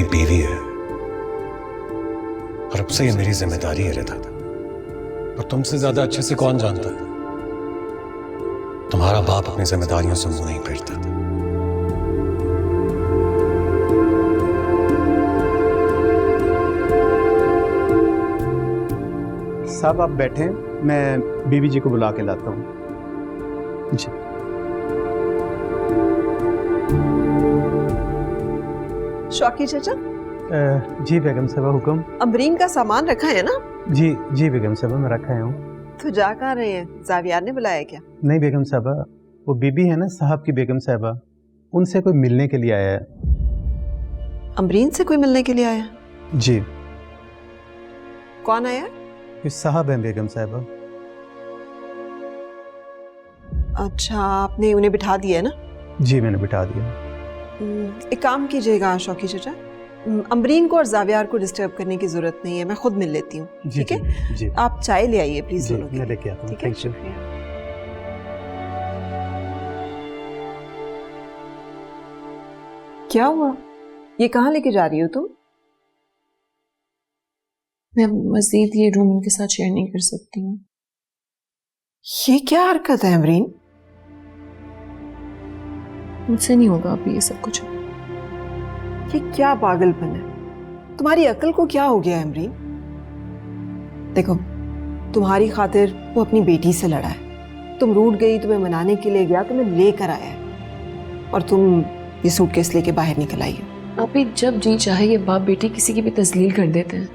मेरी बीवी है और अब से ये मेरी जिम्मेदारी है रिदा। और तुमसे ज्यादा अच्छे से कौन जानता है, तुम्हारा बाप अपनी जिम्मेदारियों से मुंह नहीं फेरता। साहब आप बैठें, मैं बीवी जी को बुला के लाता हूँ। जी शौकी चाचा। जी बेगम साहबा हुक्म। अमरीन का सामान रखा है ना? जी जी बेगम साहबा मैं रखा हूँ। तो जा कहाँ रहे हैं? जावियार ने बुलाया क्या? नहीं बेगम साहबा, वो बीबी है ना साहब की बेगम साहबा, उनसे कोई मिलने के लिए आया है। अमरीन से कोई मिलने के लिए आया? जी। कौन आया? कोई साहब हैं बेगम साहबा। अच्छा, आपने उन्हें बिठा दिया है ना? जी मैंने बिठा दिया। एक काम कीजिएगा शौकी चाचा, अमरीन को और जावियार को डिस्टर्ब करने की जरूरत नहीं है, मैं खुद मिल लेती हूँ। ठीक है? जी आप चाय ले आइए प्लीज। जी मैं लेके आता हूँ। Thank you. क्या हुआ? ये कहाँ लेके जा रही हो तुम? मैं मजीद ये रूम उनके साथ शेयर नहीं कर सकती हूँ। ये क्या हरकत है अमरीन? मुझसे नहीं होगा अभी ये सब कुछ। ये क्या पागलपन है? तुम्हारी अकल को क्या हो गया है अमरीन? देखो, तुम्हारी खातिर वो अपनी बेटी से लड़ा है, तुम रूठ गई, तुम्हें मनाने के लिए गया, तुम्हें लेकर आया है और तुम ये सूटकेस लेके बाहर निकल आई हो। आप ही जब जी चाहे ये बाप बेटी किसी की भी तस्लील कर देते हैं।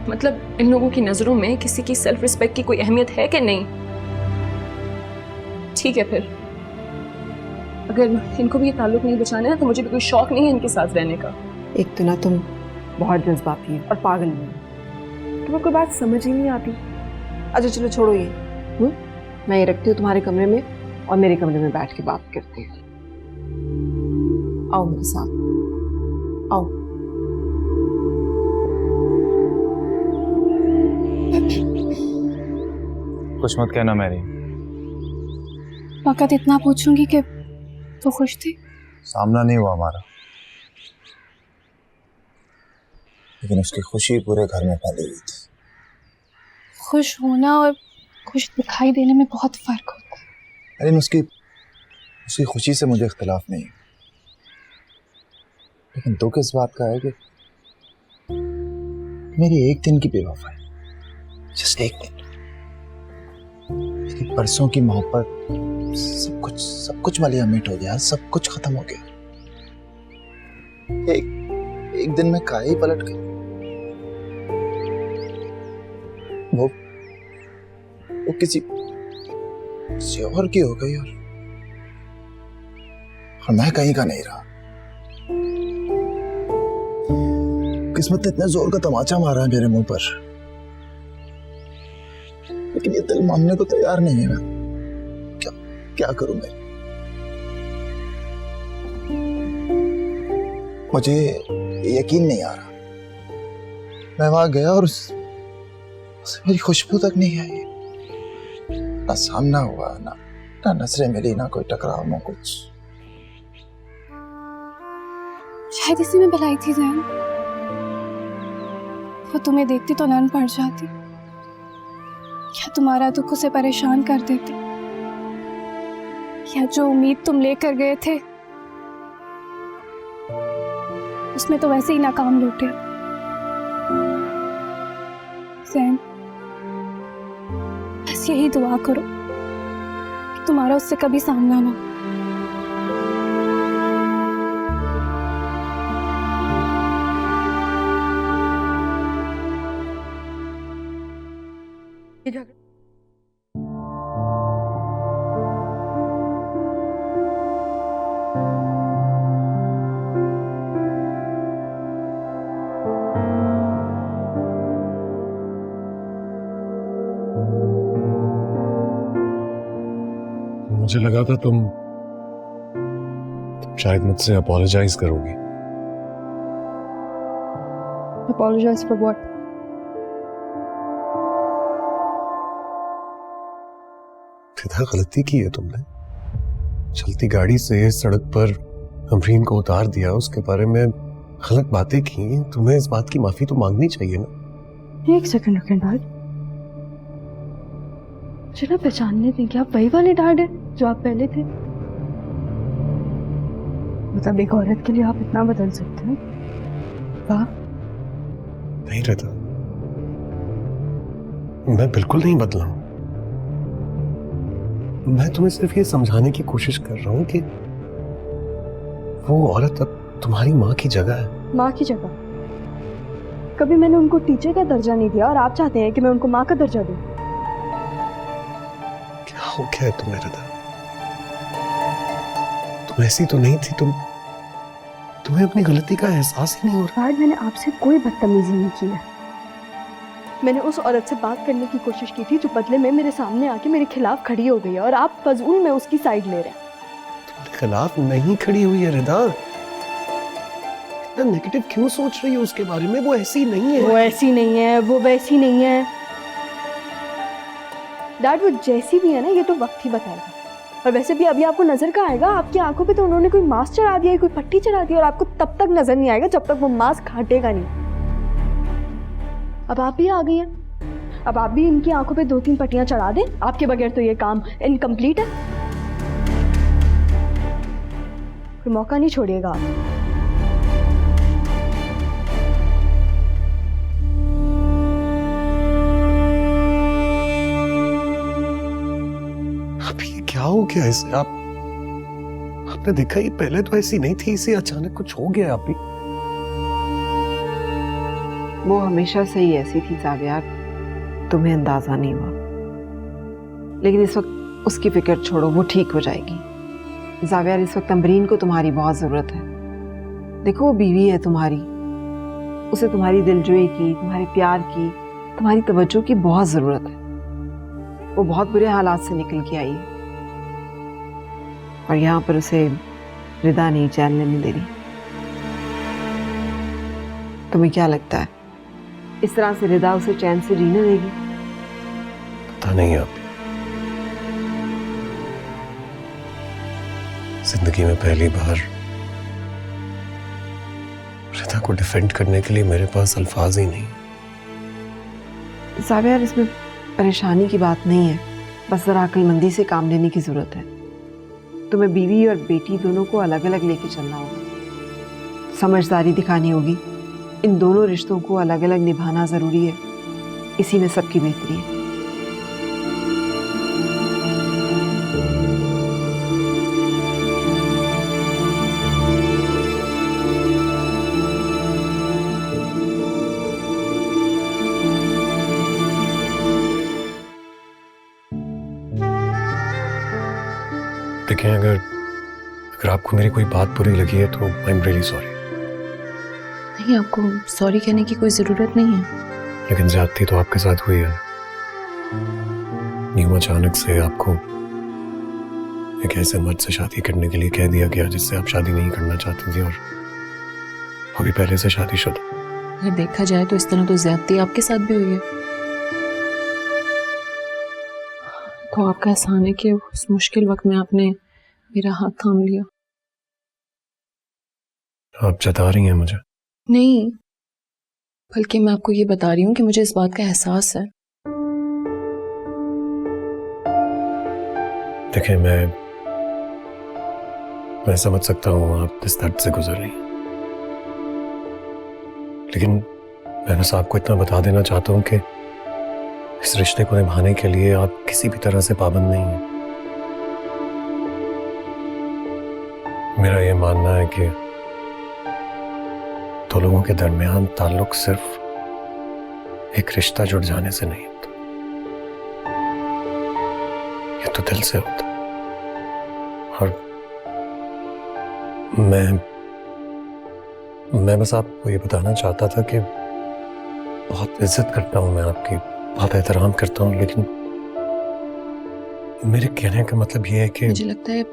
मतलब इन लोगों की नजरों में किसी की सेल्फ रिस्पेक्ट की कोई अहमियत है कि नहीं? ठीक है, फिर अगर इनको भी ये ताल्लुक नहीं बचाना है तो मुझे भी कोई शौक नहीं है इनके साथ रहने का। एक तो ना तुम बहुत जज्बाती और पागल भी हो, तुम्हें कोई बात समझ ही नहीं आती। अच्छा चलो छोड़ो ये, मैं ये रखती हूँ तुम्हारे कमरे में और मेरे कमरे में बैठ के बात करते हैं। आओ मेरे साथ, आओ। कुछ मत कहना मैरी। वक़्त इतना पूछूंगी कि तो खुश थी। सामना नहीं हुआ हमारा, लेकिन उसकी खुशी पूरे घर में फैली हुई थी। खुश होना और खुश दिखाई देने में बहुत फर्क होता है। लेकिन उसकी खुशी से मुझे इख्तिलाफ नहीं, लेकिन दुख इस बात का है कि मेरी एक दिन की बेवफाई, जस्ट एक दिन, मेरी बरसों की मोहब्बत, सब कुछ मलिया मिट हो गया, सब कुछ खत्म हो गया। एक दिन में काहे पलट गई। वो किसी और की हो गई और मैं कहीं का नहीं रहा। किस्मत ने इतने जोर का तमाचा मारा है मेरे मुंह पर, लेकिन ये दिल मानने को तैयार नहीं है ना। क्या करूं मैं? मुझे यकीन नहीं आ रहा। मैं वहां गया और उसे मेरी खुशबू तक नहीं आई। ना सामना हुआ, ना नजरें मिली, ना कोई टकराव, ना कुछ। शायद इसी में भलाई थी जैन। वो तुम्हें देखती तो नर्म पड़ जाती, या तुम्हारा दुख उसे परेशान कर देती, या जो उम्मीद तुम लेकर गए थे उसमें तो वैसे ही नाकाम लौटे। जैन, बस यही दुआ करो कि तुम्हारा उससे कभी सामना ना हो। मुझे लगा था तुम शायद मुझसे अपोलोजाइज करोगी। Apologize for what? फिदा गलती की है तुमने। चलती गाड़ी से सड़क पर अमरीन को उतार दिया, उसके बारे में गलत बातें की, तुम्हें इस बात की माफी तो मांगनी चाहिए ना। एक सेकंड रुकें डैड, मुझे ना पहचानने दें कि आप वही वाले डैड हैं जो आप पहले थे। मतलब एक औरत के लिए आप इतना बदल सकते हैं? वाह। नहीं रहता, मैं बिल्कुल नहीं बदला हूं। मैं तुम्हें सिर्फ ये समझाने की कोशिश कर रहा हूं कि वो औरत अब तुम्हारी माँ की जगह है। माँ की जगह? कभी मैंने उनको टीचर का दर्जा नहीं दिया और आप चाहते हैं कि मैं उनको माँ का दर्जा दूं? क्या हो गया है तुम्हें रदा? तुम ऐसी तो नहीं थी, तुम्हें अपनी गलती का एहसास ही नहीं हो रहा। डैड, मैंने आपसे कोई बदतमीजी नहीं की है। मैंने उस औरत से बात करने की कोशिश की थी जो बदले में मेरे सामने आके मेरे खिलाफ खड़ी हो गई है, और आप फजूल में उसकी साइड ले रहे हैं। तुम्हारे खिलाफ नहीं खड़ी हुई है रदा। इतना नेगेटिव क्यों सोच रही हो उसके बारे में? वो ऐसी नहीं है। वो ऐसी नहीं है, वो वैसी नहीं है। डैड, वो जैसी भी है ना, ये तो वक्त ही बताएगा। और वैसे भी अभी आपको नजर कहाँ आएगा? आपकी आंखों पे तो उन्होंने कोई मास्क चढ़ा दिया है, कोई पट्टी चढ़ा दी है, और आपको तब तक नजर नहीं आएगा जब तक वो मास्क हटेगा नहीं। अब आप भी आ गई हैं, अब आप भी इनकी आंखों पे 2-3 पट्टियां चढ़ा दें। आपके बगैर तो ये काम इनकम्प्लीट है। कोई मौका नहीं छोड़िएगा आप। क्या हो गया इसे? आपने देखा ये पहले तो ऐसी नहीं थी, इसे अचानक कुछ हो गया। आप भी वो हमेशा से ही ऐसी थी जावियार, तुम्हें अंदाजा नहीं हुआ। लेकिन इस वक्त उसकी फिक्र छोड़ो, वो ठीक हो जाएगी। जावियार, इस वक्त अमरीन को तुम्हारी बहुत जरूरत है। देखो वो बीवी है तुम्हारी, उसे तुम्हारी दिलजोई की, तुम्हारे प्यार की, तुम्हारी तवज्जो की बहुत जरूरत है। वो बहुत बुरे हालात से निकल के आई है और यहाँ पर उसे रिदा नहीं चैन लेने दे रही। तुम्हें क्या लगता है इस तरह से रिदा उसे चैन से जीने देगी? पता नहीं। आप जिंदगी में पहली बार रिदा को डिफेंड करने के लिए मेरे पास अल्फाज ही नहीं। जावियार, इसमें परेशानी की बात नहीं है, बस जरा अक्लमंदी से काम लेने की जरूरत है। तुम्हें बीवी और बेटी दोनों को अलग अलग लेके चलना होगा, समझदारी दिखानी होगी। इन दोनों रिश्तों को अलग अलग निभाना जरूरी है, इसी में सबकी बेहतरी है। देखें, अगर आपको मेरी कोई बात बुरी लगी है तो आई एम रियली सॉरी। नहीं, आपको सॉरी कहने की कोई ज़रूरत नहीं है। लेकिन ज्यादती तो आपके साथ हुई है। यूं अचानक से आपको एक ऐसे मर्द से शादी करने के लिए कह दिया गया जिससे आप शादी नहीं करना चाहती थी, और अभी पहले से शादीशुदा। अगर देखा जाए तो इस तरह तो ज्यादती आपके साथ भी हुई है। तो आपका एहसान है कि उस मुश्किल वक्त में आपने मेरा हाथ थाम लिया। आप जता रही हैं मुझे? नहीं, बल्कि मैं आपको ये बता रही हूँ कि मुझे इस बात का एहसास है। देखिए, मैं समझ सकता हूँ आप इस दर्द से गुजर रही हैं, लेकिन मैं बस आपको इतना बता देना चाहता हूँ कि इस रिश्ते को निभाने के लिए आप किसी भी तरह से पाबंद नहीं हैं। मेरा ये मानना है कि दो लोगों के दरमियान ताल्लुक सिर्फ एक रिश्ता जुड़ जाने से नहीं होता, ये तो दिल से होता। और मैं बस आपको ये बताना चाहता था कि बहुत इज्जत करता हूं मैं आपकी, बहुत एहतराम करता हूं, लेकिन मेरे कहने का मतलब ये है कि मुझे लगता है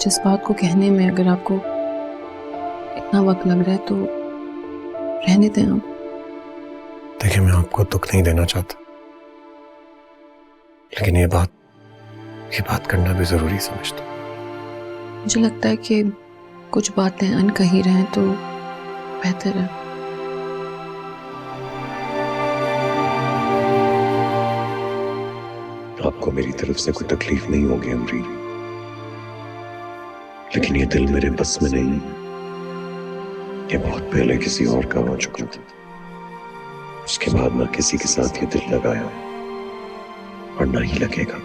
जिस बात को कहने में अगर आपको इतना वक्त लग रहा है तो रहने दें आप। देखिए, मैं आपको दुख नहीं देना चाहता, लेकिन ये बात करना भी जरूरी समझता हूं। मुझे लगता है कि कुछ बातें अनकही रहें तो बेहतर है। आपको मेरी तरफ से कोई तकलीफ नहीं होगी अमरी, लेकिन ये दिल मेरे बस में नहीं। ये बहुत पहले किसी और का हो चुका था। उसके बाद ना किसी के साथ ये दिल लगाया और ना ही लगेगा।